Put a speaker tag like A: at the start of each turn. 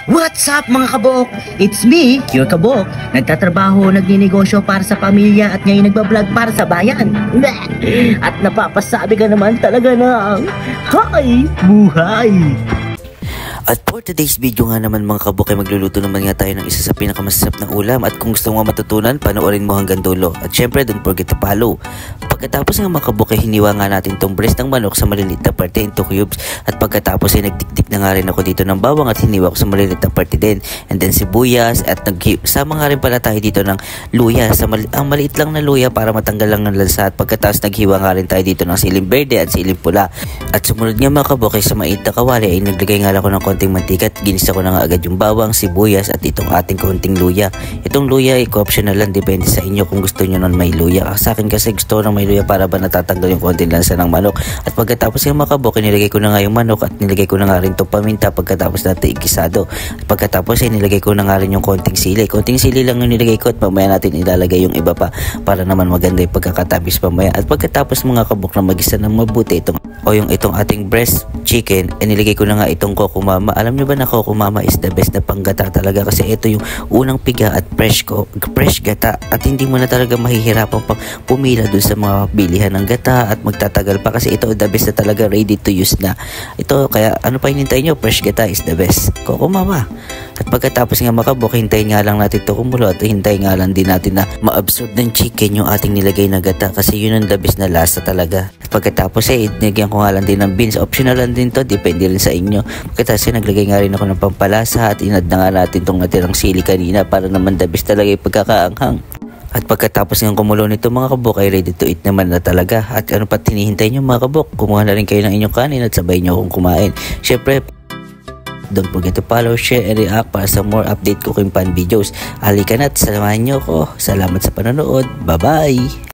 A: What's up mga kabok? It's me, your kabok. Nagtatrabaho, nagninegosyo para sa pamilya at ngayon nagbablog para sa bayan. At napapasabi ka naman talaga ng hi, buhay!
B: At for today's video nga naman mga kabok ay magluluto naman nga tayo ng isa sa pinakamasarap ng ulam. At kung gusto mo matutunan, panoorin mo hanggang dulo. At syempre, don't forget to follow. Pagkatapos nga mga kabok ay hiniwa nga natin tong breast ng manok sa maliliit na parte into cubes. At pagkatapos ay nagdikdik na nga rin ako dito ng bawang at hiniwa ko sa maliliit na parte din. And then sibuyas at nagsama nga rin pala tayo dito ng luya. Ang maliit lang na luya para matanggal lang ng lansa. At pagkatapos naghiwa nga rin tayo dito ng siling berde at siling pula. At sumunod nga mga kabok ay sa mait na kawali ay naglagay nga lang ako ng konting mantika at ginisa ko na nga agad yung bawang, sibuyas at itong ating konting luya. Itong luya ay optional lang, depende sa inyo kung gusto nyo nun may luya. Sa akin kasi gusto ng may luya para ba natatanggal yung konting lansa ng manok. At pagkatapos yung mga kabok, nilagay ko na nga yung manok at nilagay ko na nga rin itong paminta pagkatapos natin ikisado. At pagkatapos ay nilagay ko na nga rin yung konting sili. Konting sili lang yung nilagay ko at mamaya natin ilalagay yung iba pa para naman maganda yung pagkakatamis mamaya. At pagkatapos mga kabok na magisa ng mabuti itong ating breast chicken, nilagay ko na nga itong kokumama. Alam nyo ba na kokumama is the best na panggata talaga kasi ito yung unang piga at fresh gata at hindi mo na talaga mahihirapan pang pumila dun sa mga bilihan ng gata at magtatagal pa kasi ito the best na talaga, ready to use na ito. Kaya ano pa hinintay nyo? Fresh gata is the best, kokumama. At pagkatapos nga makabok, hintayin nga lang natin ito kumulo at hintayin nga lang din natin na ma-absorb ng chicken yung ating nilagay na gata kasi yun ang the best na lasa talaga. At pagkatapos nilagyan ko nga lang din ng beans, optional lang din to, depende rin sa inyo. Pagkatapos naglagay nga rin ako ng pampalasa at inad na nga natin itong natirang sili kanina para naman the best talaga yung pagkakaanghang. At pagkatapos ng kumulo nito mga kabok ay ready to eat naman na talaga. At ano pa tinihintay nyo mga kabok? Kumuha na rin kayo ng inyong kanin at sabay nyo akong kumain. Syempre, don't forget to follow, share, and react para sa more update cooking pan videos. Halika na at samahan nyo ko. Salamat sa panonood. Bye-bye!